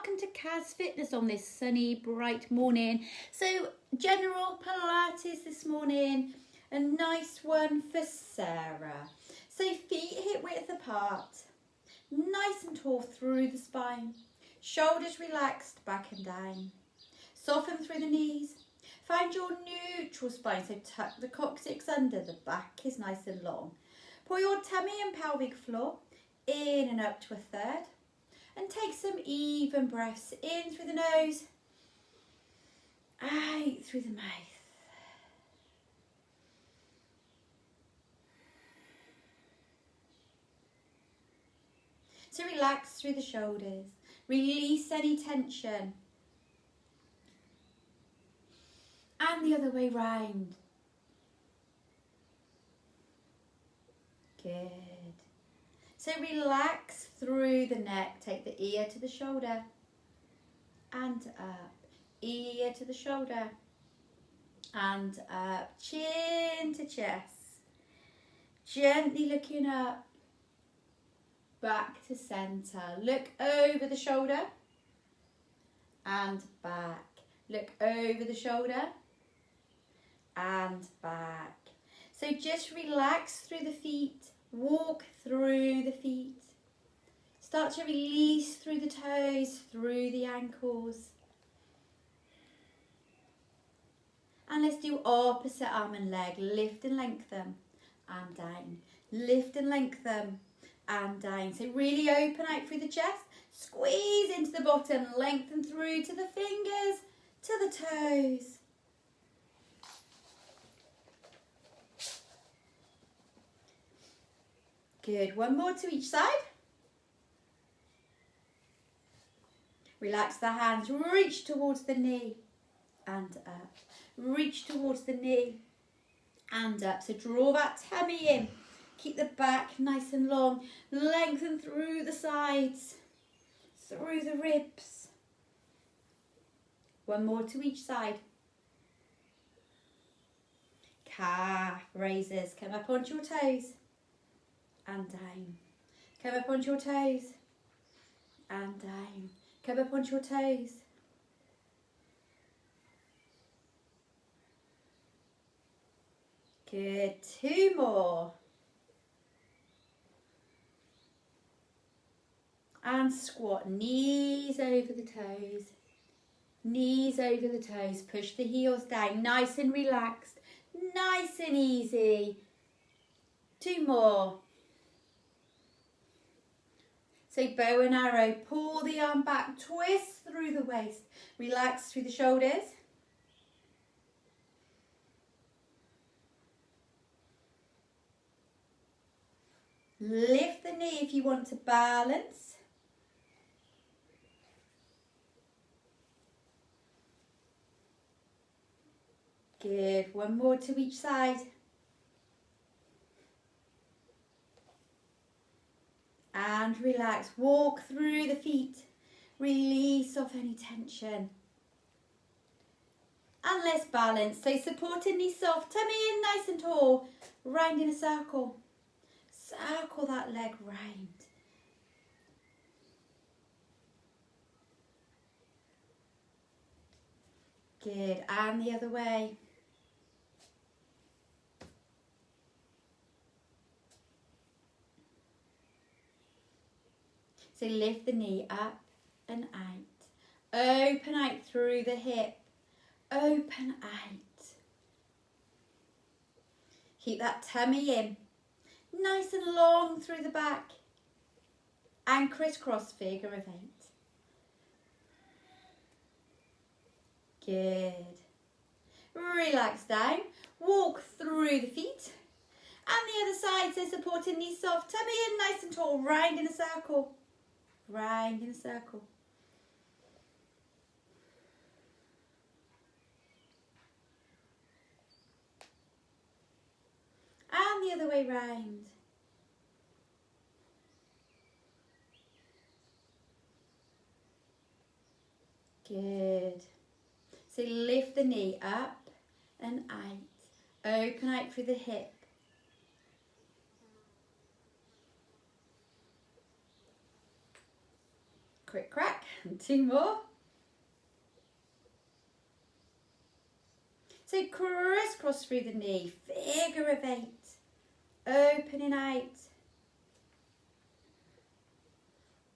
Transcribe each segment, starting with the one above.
welcome to Kaz Fitness on this sunny, bright morning. So, general Pilates this morning, a nice one for Sarah. So, feet hip width apart, nice and tall through the spine, shoulders relaxed back and down, soften through the knees. Find your neutral spine, so tuck the coccyx under, the back is nice and long. Pull your tummy and pelvic floor in and up to a third. And take some even breaths in through the nose, out through the mouth. So relax through the shoulders, release any tension. And the other way round. Good. So relax through the neck, take the ear to the shoulder and up, ear to the shoulder and up, chin to chest, gently looking up, back to centre, look over the shoulder and back, look over the shoulder and back. So just relax through the feet. Walk through the feet. Start to release through the toes, through the ankles. And let's do opposite arm and leg. Lift and lengthen and down. Lift and lengthen and down. So really open out through the chest. Squeeze into the bottom. Lengthen through to the fingers, to the toes. Good, one more to each side. Relax the hands, reach towards the knee and up. Reach towards the knee and up. So draw that tummy in. Keep the back nice and long. Lengthen through the sides, through the ribs. One more to each side. Calf raises, come up onto your toes. And down. Come up onto your toes. And down. Come up onto your toes. Good. Two more. And squat. Knees over the toes. Knees over the toes. Push the heels down. Nice and relaxed. Nice and easy. Two more. So bow and arrow, pull the arm back, twist through the waist, relax through the shoulders. Lift the knee if you want to balance. Good, one more to each side. And relax, walk through the feet, release off any tension. And let's balance, so supported knee soft, tummy in nice and tall, round in a circle. Circle that leg round. Good, and the other way. So lift the knee up and out. Open out through the hip. Open out. Keep that tummy in. Nice and long through the back. And crisscross figure of 8. Good. Relax down. Walk through the feet. And the other side, so supporting knees soft. Tummy in nice and tall. Round in a circle. Round in a circle. And the other way round. Good. So lift the knee up and out. Open out through the hip. Quick crack. And 2 more. So crisscross through the knee, figure of 8, opening out.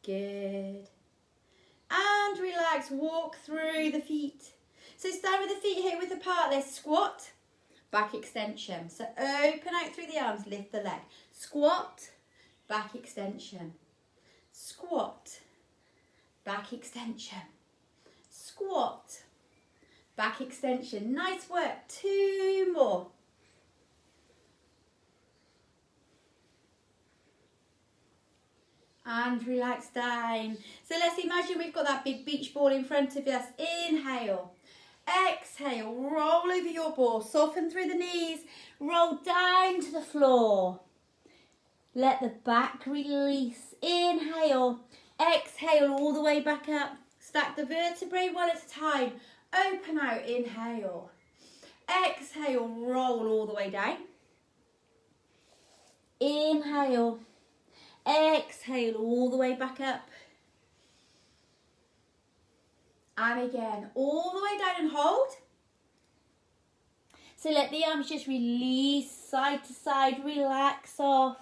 Good. And relax, walk through the feet. So stand with the feet hip width apart, let's squat, back extension. So open out through the arms, lift the leg. Squat, back extension. Squat, back extension. Squat, back extension. Nice work. 2 more. And relax down. So let's imagine we've got that big beach ball in front of us. Inhale. Exhale. Roll over your ball. Soften through the knees. Roll down to the floor. Let the back release. Inhale. Exhale all the way back up. Stack the vertebrae one at a time. Open out. Inhale. Exhale. Roll all the way down. Inhale. Exhale all the way back up. And again, all the way down and hold. So let the arms just release side to side, relax off.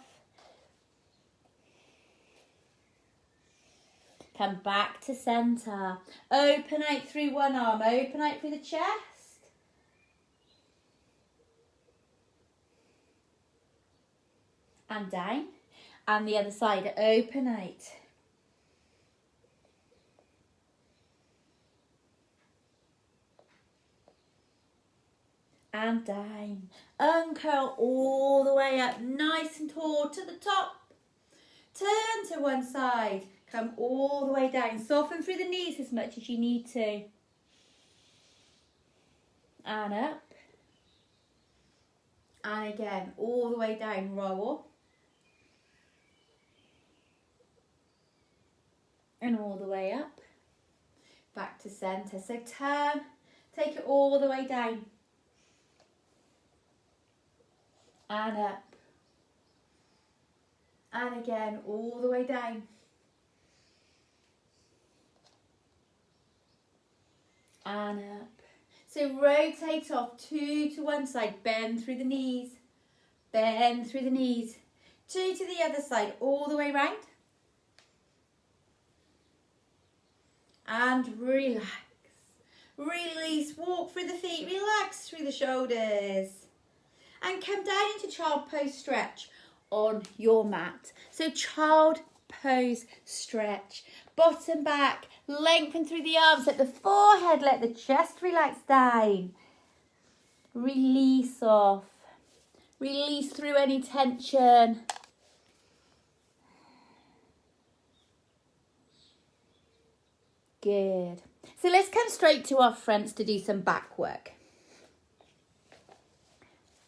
Come back to centre. Open out through one arm, open out through the chest. And down. And the other side, open out. And down. Uncurl all the way up, nice and tall to the top. Turn to one side. Come all the way down. Soften through the knees as much as you need to. And up. And again, all the way down, roll. And all the way up. Back to centre. So turn, take it all the way down. And up. And again, all the way down. And up. So rotate off 2 to one side. Bend through the knees. Bend through the knees. 2 to the other side. All the way round. And relax. Release. Walk through the feet. Relax through the shoulders. And come down into child pose stretch on your mat. So child pose stretch. Bottom back. Lengthen through the arms. Let the forehead, let the chest relax down. Release off. Release through any tension. Good. So let's come straight to our fronts to do some back work.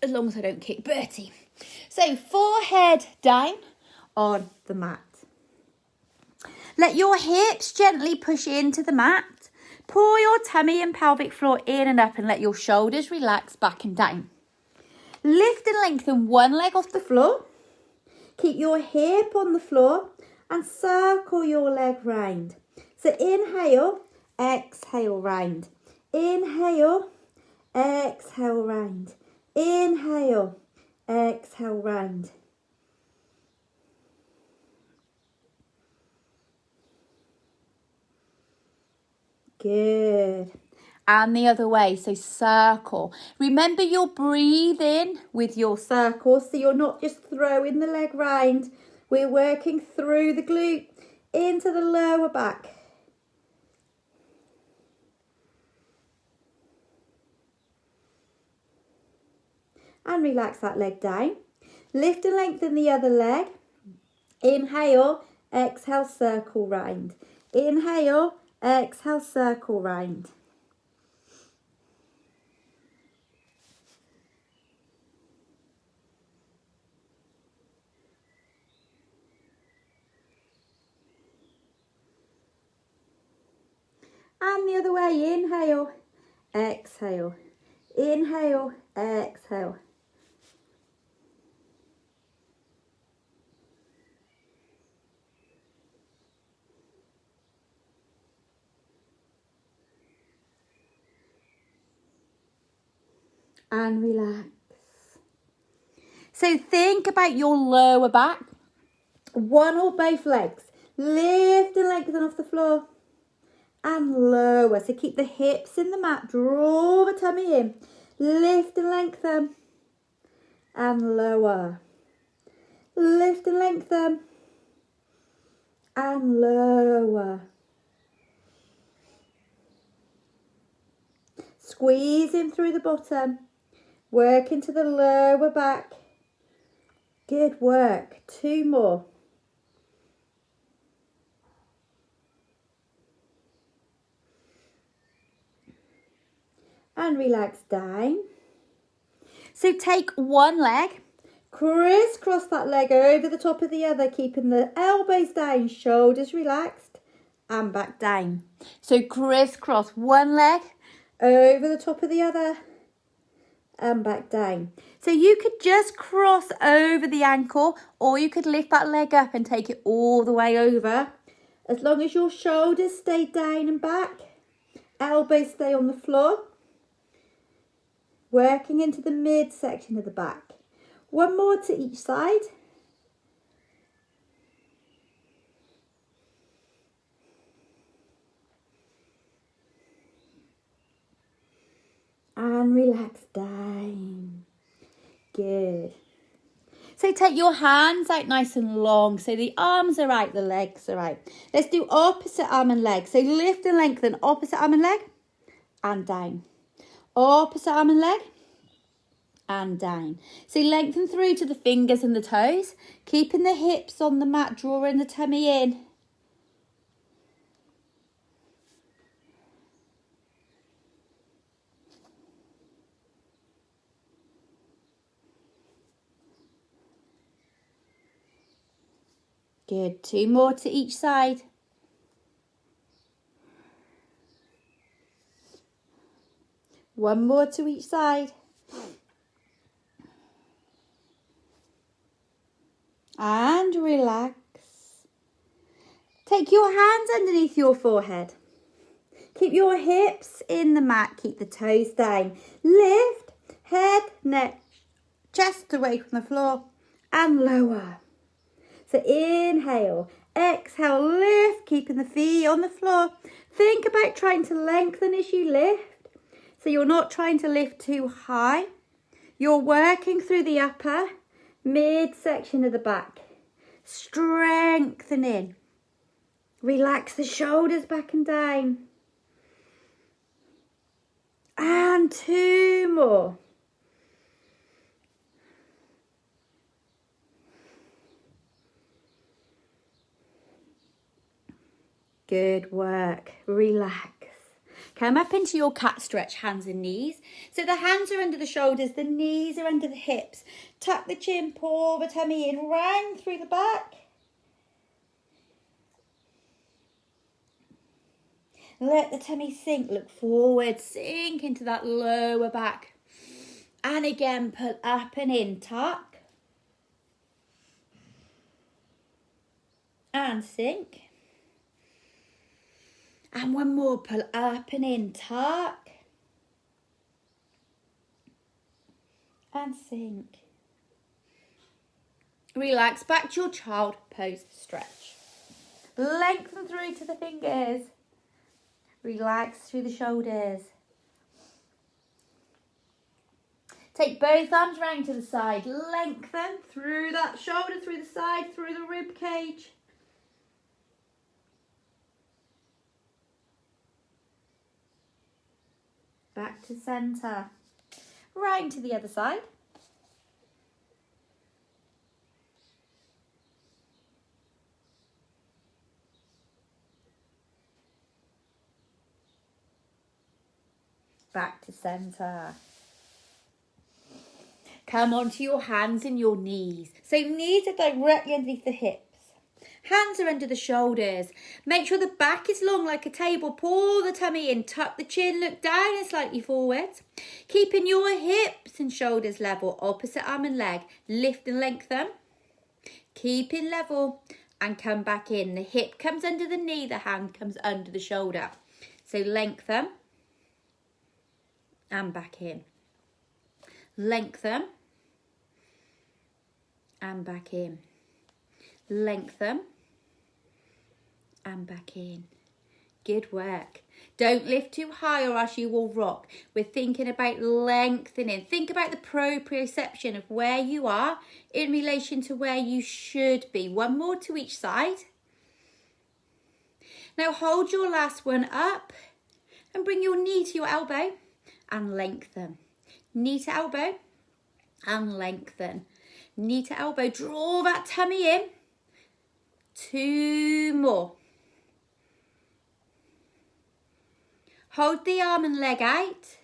As long as I don't kick Bertie. So forehead down on the mat. Let your hips gently push into the mat. Pull your tummy and pelvic floor in and up and let your shoulders relax back and down. Lift and lengthen one leg off the floor. Keep your hip on the floor and circle your leg round. So inhale, exhale round. Inhale, exhale round. Inhale, exhale round. Good. And the other way, so circle. Remember you're breathing with your circle, so you're not just throwing the leg round. We're working through the glute into the lower back. And relax that leg down. Lift and lengthen the other leg. Inhale, exhale, circle round. Inhale, exhale, circle round. And the other way, inhale, exhale. Inhale, exhale. and relax. So think about your lower back. One or both legs. Lift and lengthen off the floor. And lower. So keep the hips in the mat. Draw the tummy in. Lift and lengthen. And lower. Lift and lengthen. And lower. Squeeze in through the bottom. Work into the lower back. Good work. 2 more. And relax down. So take one leg, crisscross that leg over the top of the other, keeping the elbows down, shoulders relaxed, and back down. So crisscross one leg over the top of the other, and back down. So you could just cross over the ankle, or you could lift that leg up and take it all the way over. As long as your shoulders stay down and back, elbows stay on the floor. Working into the midsection of the back. 1 more to each side. And relax down. Good. So take your hands out nice and long. So the arms are out, the legs are out. Let's do opposite arm and leg. So lift and lengthen, opposite arm and leg, and down. Opposite arm and leg, and down. So lengthen through to the fingers and the toes, keeping the hips on the mat, drawing the tummy in. Good. 2 more to each side. One more to each side. And relax. Take your hands underneath your forehead. Keep your hips in the mat. Keep the toes down. Lift, head, neck, chest away from the floor, and lower. So inhale, exhale, lift, keeping the feet on the floor. Think about trying to lengthen as you lift. So you're not trying to lift too high. You're working through the upper, midsection of the back. Strengthening. Relax the shoulders back and down. And 2 more. Good work. Relax. Come up into your cat stretch, hands and knees. So the hands are under the shoulders, the knees are under the hips. Tuck the chin, pull the tummy in, round through the back. Let the tummy sink, look forward, sink into that lower back. And again, pull up and in, tuck. And sink. And 1 more, pull up and in, tuck. And sink. Relax, back to your child pose stretch. Lengthen through to the fingers. Relax through the shoulders. Take both arms round to the side. Lengthen through that shoulder, through the side, through the rib cage. Back to centre. Right to the other side. Back to centre. Come onto your hands and your knees. So knees are directly underneath the hips. Hands are under the shoulders. Make sure the back is long like a table. Pull the tummy in. Tuck the chin. Look down and slightly forward. Keeping your hips and shoulders level. Opposite arm and leg. Lift and lengthen. Keeping level. And come back in. The hip comes under the knee. The hand comes under the shoulder. So lengthen. And back in. Lengthen. And back in. Lengthen. And back in. Good work. Don't lift too high or else you will rock. We're thinking about lengthening. Think about the proprioception of where you are in relation to where you should be. One more to each side. Now hold your last one up and bring your knee to your elbow and lengthen. Knee to elbow and lengthen. Knee to elbow. Draw that tummy in. 2 more. Hold the arm and leg out.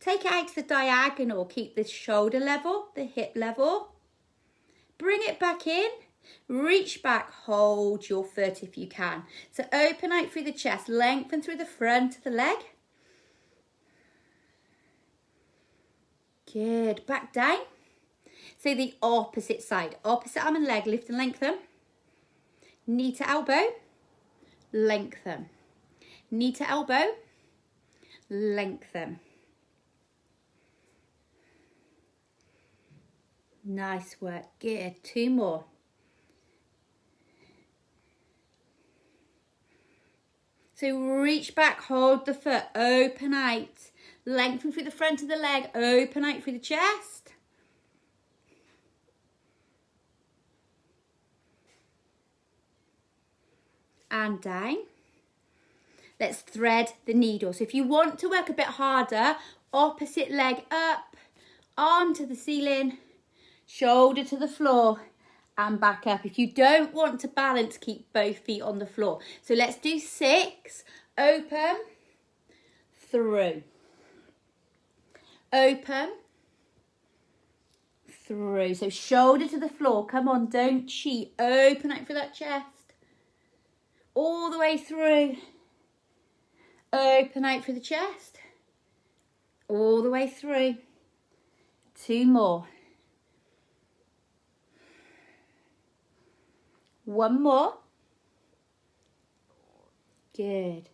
Take it out to the diagonal. Keep the shoulder level, the hip level. Bring it back in. Reach back. Hold your foot if you can. So open out through the chest. Lengthen through the front of the leg. Good. Back down. So the opposite side. Opposite arm and leg. Lift and lengthen. Knee to elbow. Lengthen. Knee to elbow. Lengthen. Nice work. Good. 2 more. So reach back, hold the foot, open out. Lengthen through the front of the leg, open out through the chest. And down. Let's thread the needle. So if you want to work a bit harder, opposite leg up, arm to the ceiling, shoulder to the floor and back up. If you don't want to balance, keep both feet on the floor. So let's do 6. Open, through. Open, through. So shoulder to the floor. Come on, don't cheat. Open out for that chest. All the way through. Open out for the chest. All the way through. 2 more. 1 more. Good.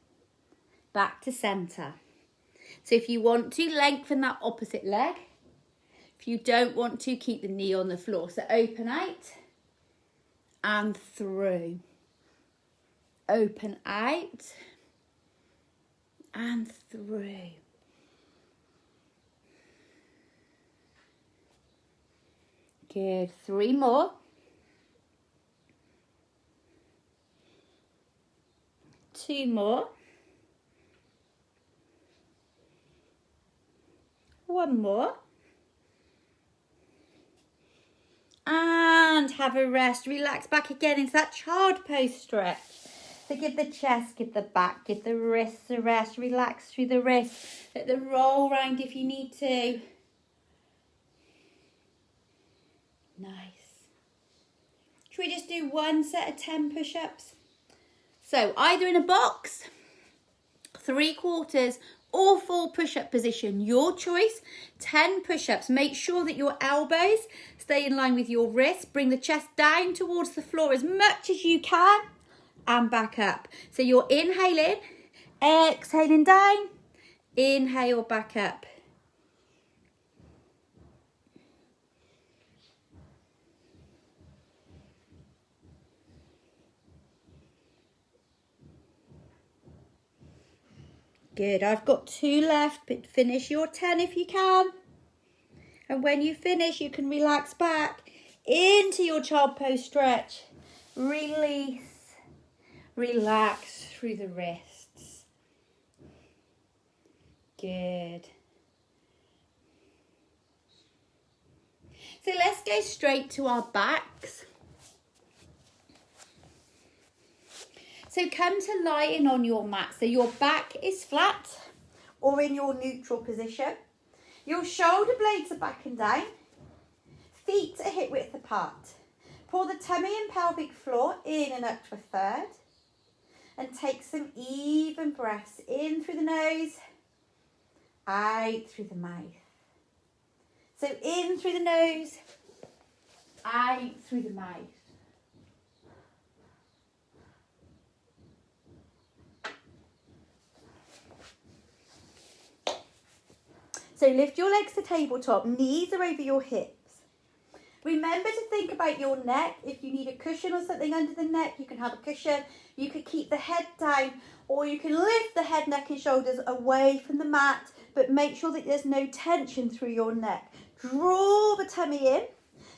Back to centre. So if you want to, lengthen that opposite leg. If you don't want to, keep the knee on the floor. So open out and through. Open out and through. Good. 3 more. 2 more. 1 more. And have a rest. Relax back again into that child pose stretch. So give the chest, give the back, give the wrists a rest. Relax through the wrists. Let them roll round if you need to. Nice. Should we just do 1 set of 10 push-ups? So either in a box, 3/4 or full push-up position, your choice. 10 push-ups. Make sure that your elbows stay in line with your wrists. Bring the chest down towards the floor as much as you can and back up. So you're inhaling, exhaling down, inhale back up. Good, I've got 2 left, but finish your 10 if you can. And when you finish, you can relax back into your child pose stretch. Release, relax through the wrists. Good. So let's go straight to our backs. So come to lying on your mat. So your back is flat or in your neutral position. Your shoulder blades are back and down. Feet are hip width apart. Pull the tummy and pelvic floor in and up to a third. And take some even breaths in through the nose, out through the mouth. So in through the nose, out through the mouth. So So lift your legs to tabletop, knees are over your hips. Remember to think about your neck. If you need a cushion or something under the neck, you can have a cushion. You could keep the head down, or you can lift the head, neck and shoulders away from the mat, but make sure that there's no tension through your neck. Draw the tummy in.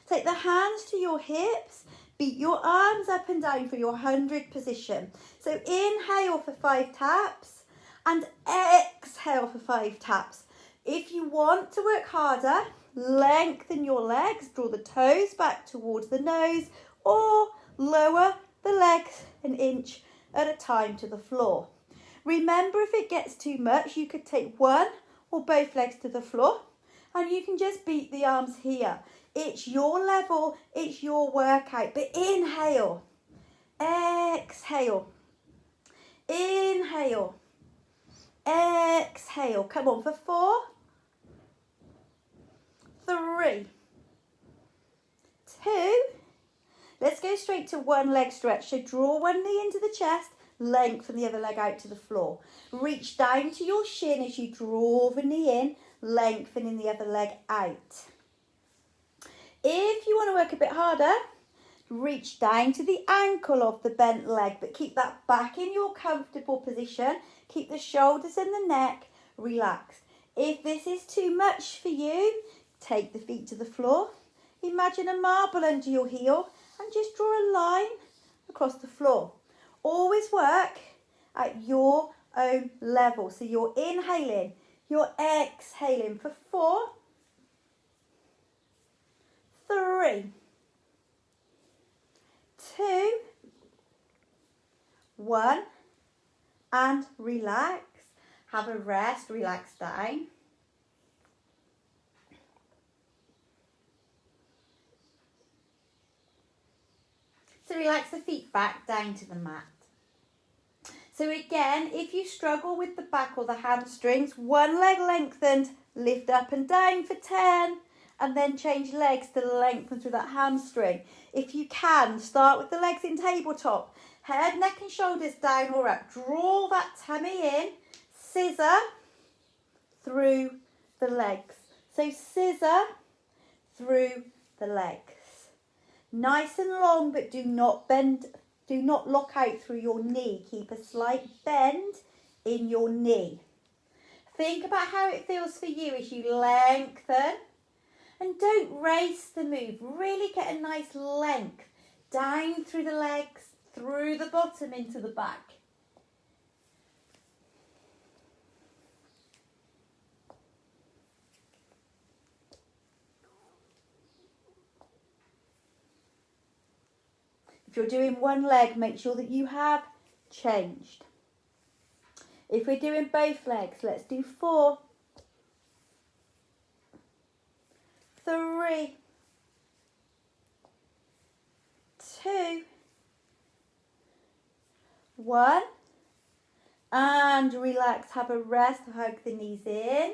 Take the hands to your hips. Beat your arms up and down for your 100 position. So inhale for 5 taps and exhale for 5 taps. If you want to work harder, lengthen your legs, draw the toes back towards the nose, or lower the legs an inch at a time to the floor. Remember, if it gets too much, you could take one or both legs to the floor and you can just beat the arms here. It's your level, it's your workout, but inhale, exhale, inhale, exhale. Come on for 4, 3, 2. Let's go straight to one leg stretch. So draw one knee into the chest, lengthen the other leg out to the floor. Reach down to your shin as you draw the knee in, lengthening the other leg out. If you want to work a bit harder, reach down to the ankle of the bent leg, but keep that back in your comfortable position. Keep the shoulders and the neck relaxed. If this is too much for you, take the feet to the floor. Imagine a marble under your heel and just draw a line across the floor. Always work at your own level. So you're inhaling, you're exhaling for 4, 3, 2, 1, and relax. Have a rest, relax down. So relax the feet back down to the mat. So again, if you struggle with the back or the hamstrings, one leg lengthened, lift up and down for 10, and then change legs to lengthen through that hamstring. If you can, start with the legs in tabletop. Head, neck and shoulders down or up. Draw that tummy in, scissor through the legs. So scissor through the legs. Nice and long, but do not bend, do not lock out through your knee. Keep a slight bend in your knee. Think about how it feels for you as you lengthen. And don't race the move. Really get a nice length down through the legs, through the bottom into the back. If you're doing one leg, make sure that you have changed. If we're doing both legs, let's do 4, 3, 2, 1, and relax, have a rest, hug the knees in.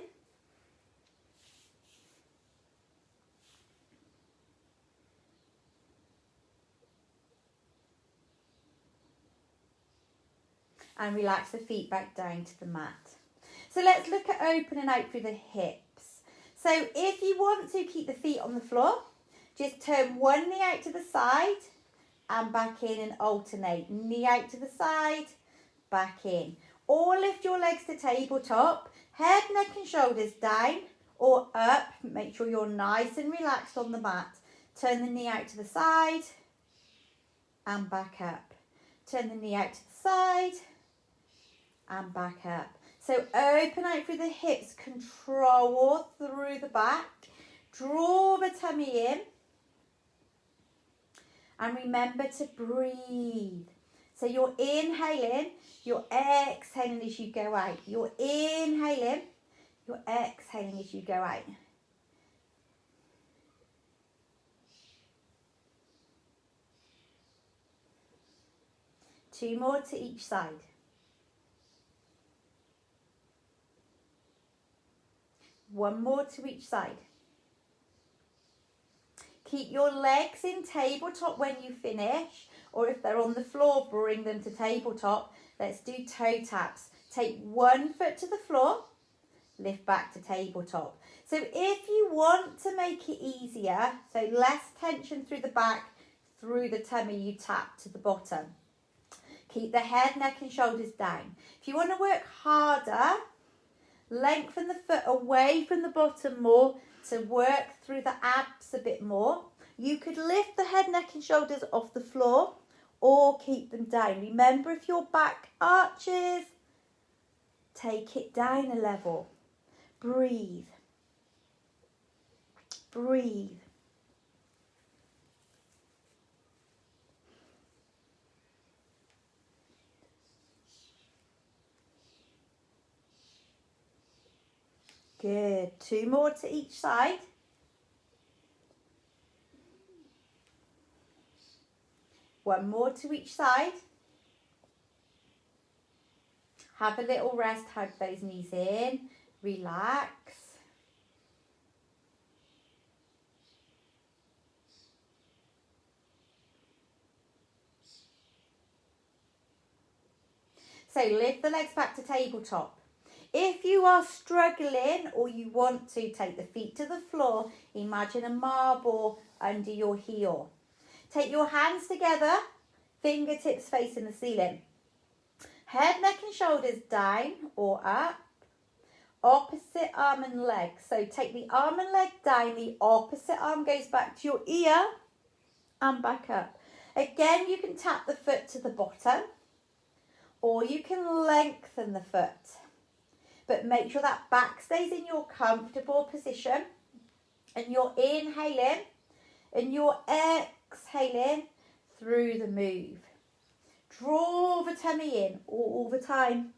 And relax the feet back down to the mat. So let's look at opening out through the hips. So if you want to keep the feet on the floor, just turn one knee out to the side and back in and alternate. Knee out to the side, back in. Or lift your legs to tabletop, head, neck and shoulders down or up. Make sure you're nice and relaxed on the mat. Turn the knee out to the side and back up. Turn the knee out to the side and back up. So open out through the hips, control through the back, draw the tummy in, and remember to breathe. So you're inhaling, you're exhaling as you go out. You're inhaling, you're exhaling as you go out. Two more to each side. One more to each side. Keep your legs in tabletop when you finish, or if they're on the floor, bring them to tabletop. Let's do toe taps. Take one foot to the floor, lift back to tabletop. So if you want to make it easier, so less tension through the back, through the tummy, you tap to the bottom. Keep the head, neck and shoulders down. If you want to work harder, lengthen the foot away from the bottom more to work through the abs a bit more. You could lift the head, neck and shoulders off the floor or keep them down. Remember, if your back arches, take it down a level. Breathe. Breathe. Good. 2 more to each side. One more to each side. Have a little rest, hug those knees in, relax. So lift the legs back to tabletop. If you are struggling or you want to, take the feet to the floor. Imagine a marble under your heel. Take your hands together, fingertips facing the ceiling. Head, neck and shoulders down or up. Opposite arm and leg. So take the arm and leg down, the opposite arm goes back to your ear and back up. Again, you can tap the foot to the bottom or you can lengthen the foot. But make sure that back stays in your comfortable position and you're inhaling and you're exhaling through the move. Draw the tummy in all the time.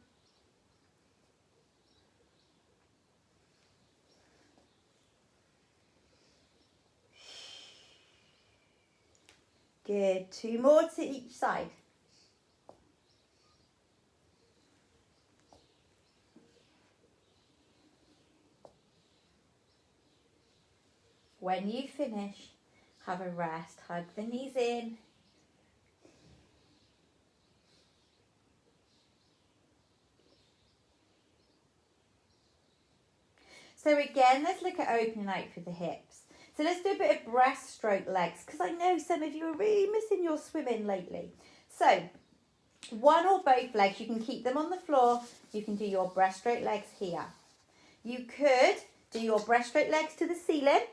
Good. 2 more to each side. When you finish, have a rest. Hug the knees in. So again, let's look at opening out through the hips. So let's do a bit of breaststroke legs because I know some of you are really missing your swimming lately. So one or both legs, you can keep them on the floor. You can do your breaststroke legs here. You could do your breaststroke legs to the ceiling.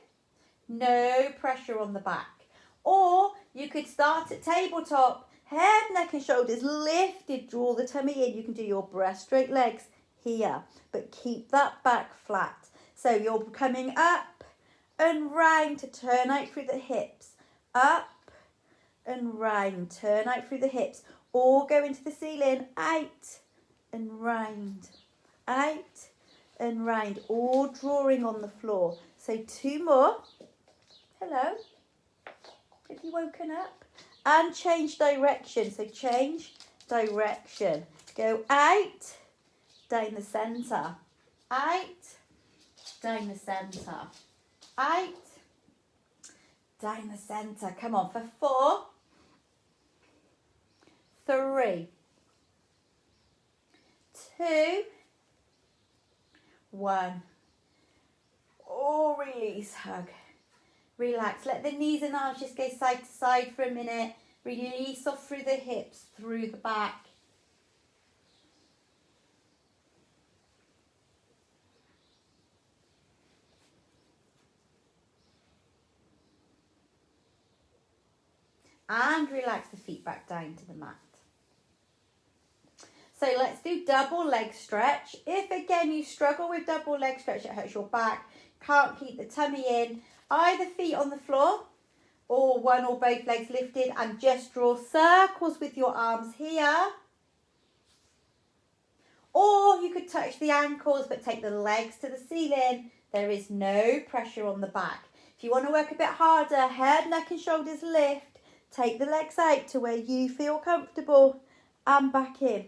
No pressure on the back. Or you could start at tabletop, head, neck and shoulders lifted, draw the tummy in. You can do your breaststroke legs here, but keep that back flat. So you're coming up and round to turn out through the hips. Up and round, turn out through the hips. Or go into the ceiling, out and round, out and round. All drawing on the floor. So 2 more. Hello, have you woken up? And change direction, so change direction. Go out, down the centre, out, down the centre, out, down the centre. Come on, for 4, 3, 2, 1. Oh, release, hug. Relax, let the knees and arms just go side to side for a minute. Release off through the hips, through the back. And relax the feet back down to the mat. So let's do double leg stretch. If again you struggle with double leg stretch, it hurts your back, can't keep the tummy in, either feet on the floor or one or both legs lifted and just draw circles with your arms here. Or you could touch the ankles but take the legs to the ceiling. There is no pressure on the back. If you want to work a bit harder, head, neck and shoulders lift. Take the legs out to where you feel comfortable and back in.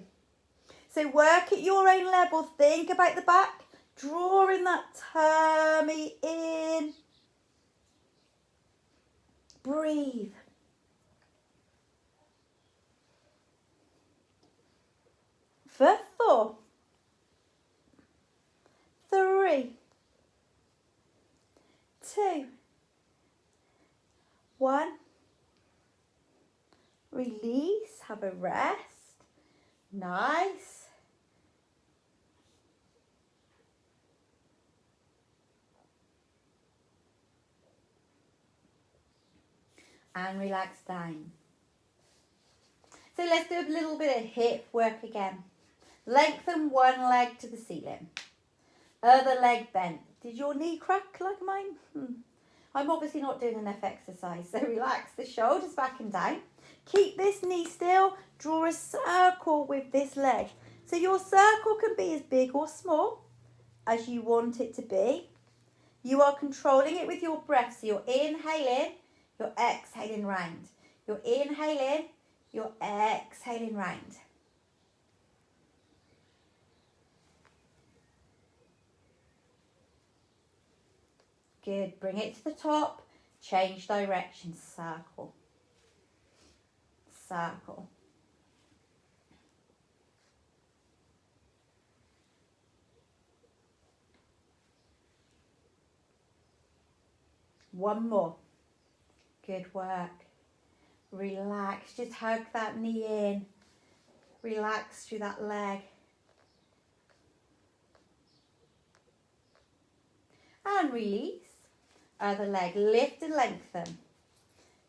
So work at your own level. Think about the back. Drawing that tummy in. Breathe. For 4, 3, release, have a rest. Nice. And relax down. So let's do a little bit of hip work again. Lengthen one leg to the ceiling. Other leg bent. Did your knee crack like mine? I'm obviously not doing enough exercise, so relax the shoulders back and down. Keep this knee still. Draw a circle with this leg. So your circle can be as big or small as you want it to be. You are controlling it with your breath. So you're inhaling, you're exhaling round. You're inhaling, you're exhaling round. Good. Bring it to the top. Change direction. Circle. Circle. One more. Good work. Relax. Just hug that knee in. Relax through that leg. And release. Other leg. Lift and lengthen.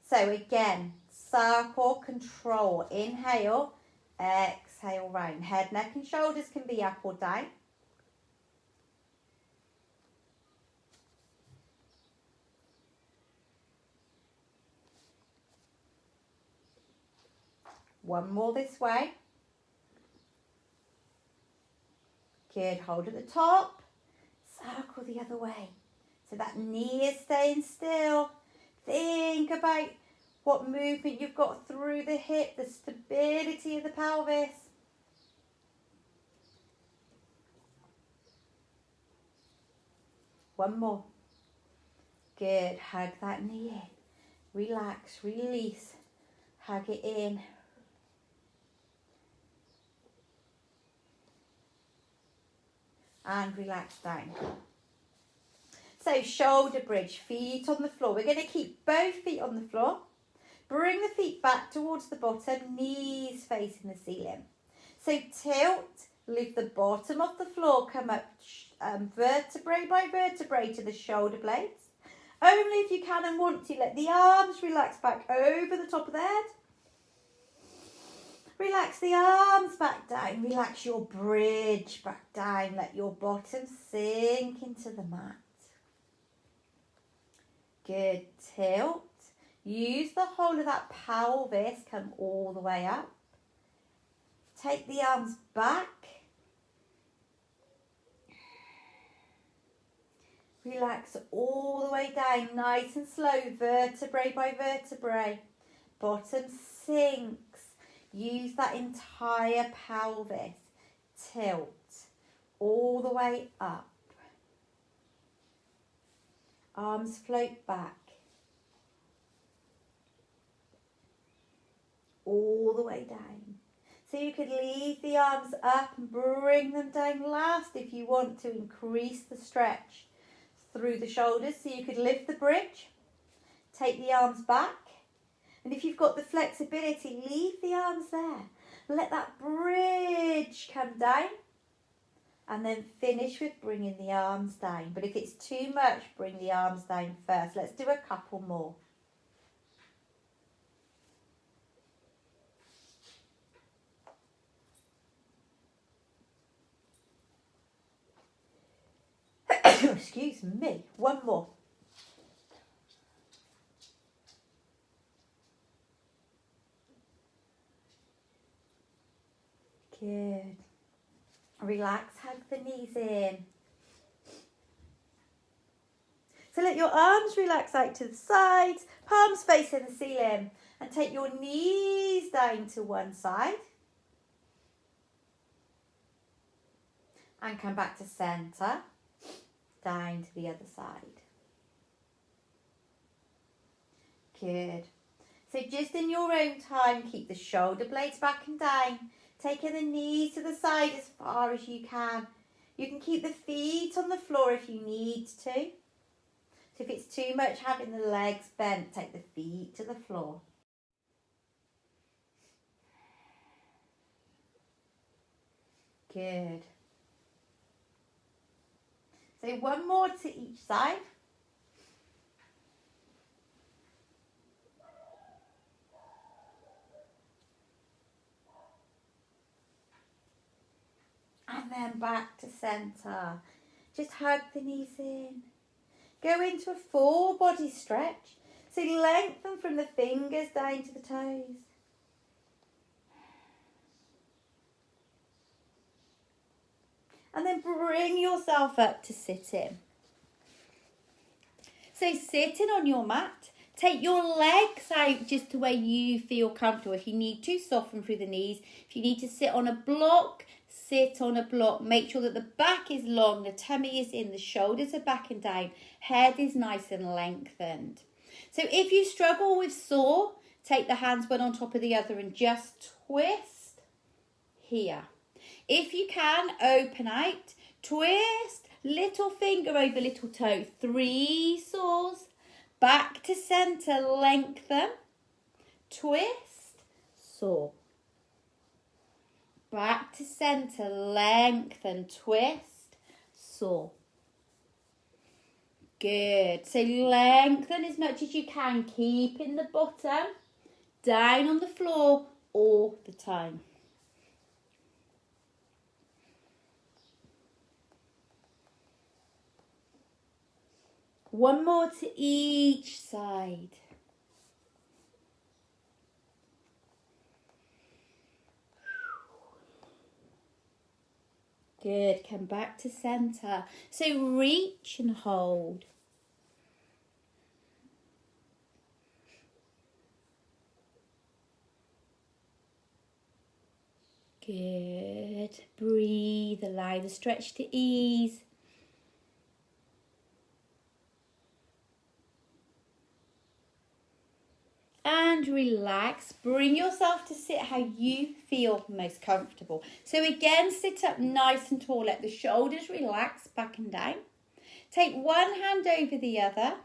So again, circle, control. Inhale. Exhale round. Head, neck and shoulders can be up or down. One more this way. Good. Hold at the top. Circle the other way. So that knee is staying still. Think about what movement you've got through the hip, the stability of the pelvis. One more. Good. Hug that knee in. Relax, release. Hug it in. And relax down. So shoulder bridge, feet on the floor. We're going to keep both feet on the floor. Bring the feet back towards the bottom, knees facing the ceiling. So tilt, lift the bottom of the floor, come up vertebrae by vertebrae to the shoulder blades. Only if you can and want to, let the arms relax back over the top of the head. Relax the arms back down. Relax your bridge back down. Let your bottom sink into the mat. Good. Tilt. Use the whole of that pelvis. Come all the way up. Take the arms back. Relax all the way down. Nice and slow. Vertebrae by vertebrae. Bottom sinks. Use that entire pelvis. Tilt all the way up. Arms float back. All the way down. So you could leave the arms up and bring them down last if you want to increase the stretch through the shoulders. So you could lift the bridge, take the arms back. And if you've got the flexibility, leave the arms there. Let that bridge come down. And then finish with bringing the arms down. But if it's too much, bring the arms down first. Let's do a couple more. Excuse me. One more. Good. Relax, hug the knees in. So let your arms relax out to the sides, palms facing the ceiling, and take your knees down to one side. And come back to centre, down to the other side. Good. So just in your own time, keep the shoulder blades back and down. Taking the knees to the side as far as you can. You can keep the feet on the floor if you need to. So if it's too much having the legs bent, take the feet to the floor. Good. So one more to each side. And then back to centre. Just hug the knees in. Go into a full body stretch. So lengthen from the fingers down to the toes. And then bring yourself up to sitting. So sitting on your mat, take your legs out just to where you feel comfortable. If you need to, soften through the knees. If you need to sit on a block, sit on a block. Make sure that the back is long, the tummy is in, the shoulders are back and down, head is nice and lengthened. So if you struggle with sore, take the hands one on top of the other and just twist here. If you can, open out, twist, little finger over little toe, 3 saws, back to centre, lengthen, twist, saw. Back to centre, lengthen, twist, saw. Good. So lengthen as much as you can, keeping the bottom down on the floor all the time. One more to each side. Good, come back to centre. So reach and hold. Good, breathe, allow the stretch to ease. And relax, bring yourself to sit how you feel most comfortable. So again, sit up nice and tall, let the shoulders relax back and down. Take one hand over the other.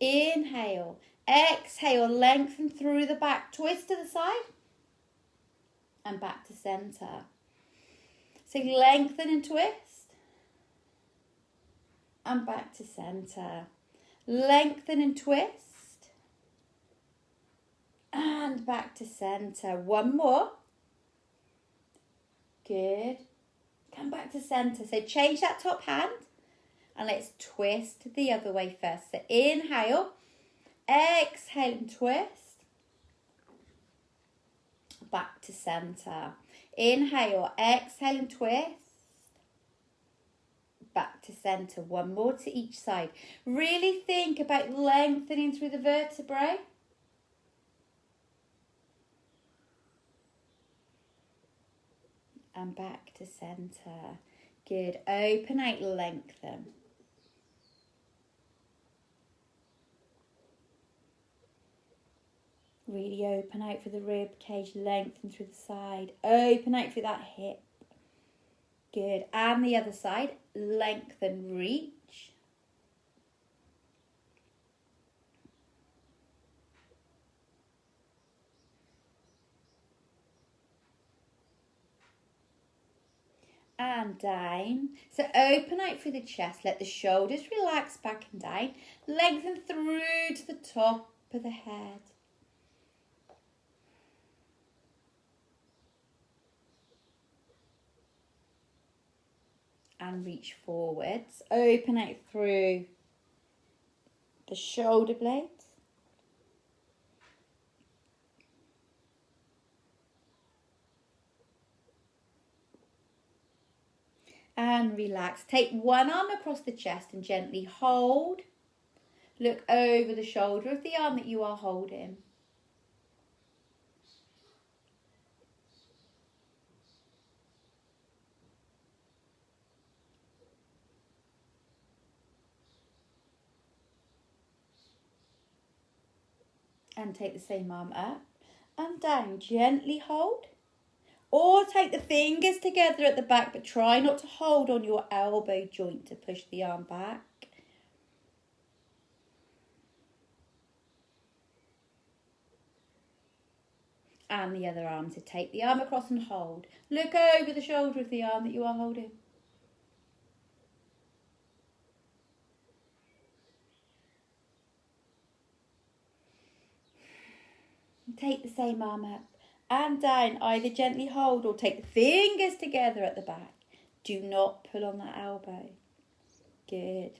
Inhale, exhale, lengthen through the back, twist to the side and back to centre. So lengthen and twist and back to centre. Lengthen and twist. And back to centre. One more. Good. Come back to centre. So change that top hand. And let's twist the other way first. So inhale. Exhale and twist. Back to centre. Inhale. Exhale and twist. Back to centre. One more to each side. Really think about lengthening through the vertebrae. And back to centre. Good. Open out, lengthen. Really open out for the rib cage, lengthen through the side. Open out through that hip. Good. And the other side, lengthen, reach. And down. So open out through the chest. Let the shoulders relax back and down. Lengthen through to the top of the head. And reach forwards. Open out through the shoulder blades. And relax. Take one arm across the chest and gently hold. Look over the shoulder of the arm that you are holding. And take the same arm up and down. Gently hold. Or take the fingers together at the back, but try not to hold on your elbow joint to push the arm back. And the other arm. So take the arm across and hold. Look over the shoulder of the arm that you are holding. Take the same arm up and down. Either gently hold or take the fingers together at the back. Do not pull on that elbow. Good.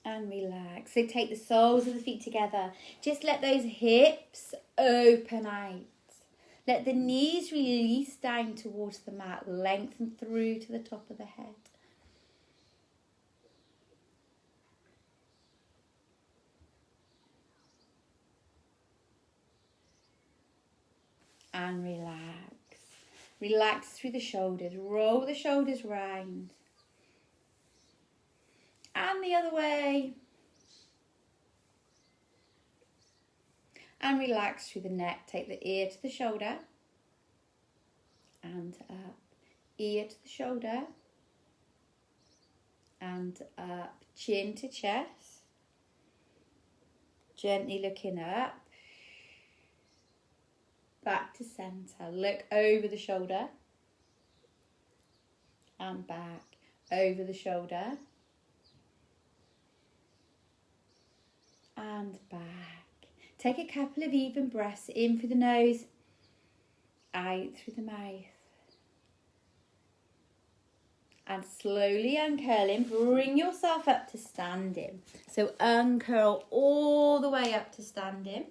And relax. So take the soles of the feet together. Just let those hips open out. Let the knees release down towards the mat. Lengthen through to the top of the head. And relax. Relax through the shoulders. Roll the shoulders round. And the other way. And relax through the neck. Take the ear to the shoulder. And up. Ear to the shoulder. And up. Chin to chest. Gently looking up. Back to centre. Look over the shoulder. And back. Over the shoulder. And back. Take a couple of even breaths in through the nose, out through the mouth. And slowly uncurling, bring yourself up to standing. So uncurl all the way up to standing.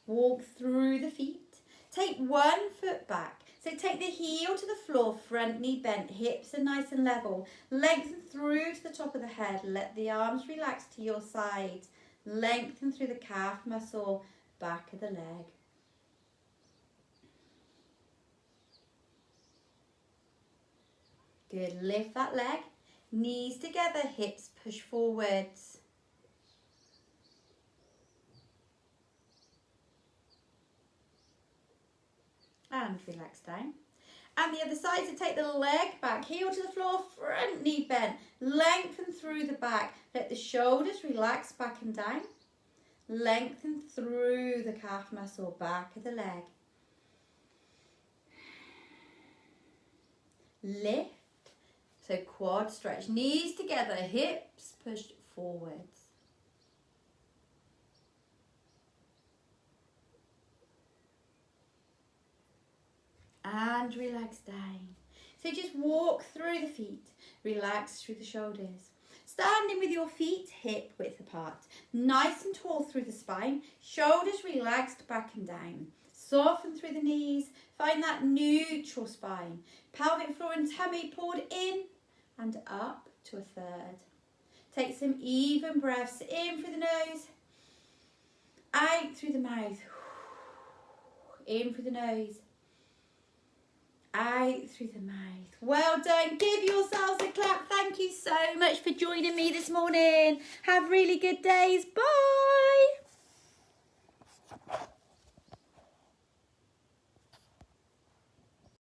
Walk through the feet. Take one foot back. So take the heel to the floor, front knee bent, hips are nice and level. Lengthen through to the top of the head. Let the arms relax to your sides. Lengthen through the calf muscle, back of the leg. Good, lift that leg. Knees together, hips push forwards. And relax down. And the other side, so take the leg back, heel to the floor, front knee bent. Lengthen through the back. Let the shoulders relax back and down. Lengthen through the calf muscle, back of the leg. Lift. So quad stretch, knees together, hips pushed forwards. And relax down. So just walk through the feet, relax through the shoulders. Standing with your feet hip width apart, nice and tall through the spine, shoulders relaxed back and down. Soften through the knees, find that neutral spine. Pelvic floor and tummy pulled in and up to a third. Take some even breaths in through the nose, out through the mouth. In through the nose, out through the mouth. Well done. Give yourselves a clap. Thank you so much for joining me this morning. Have really good days. Bye.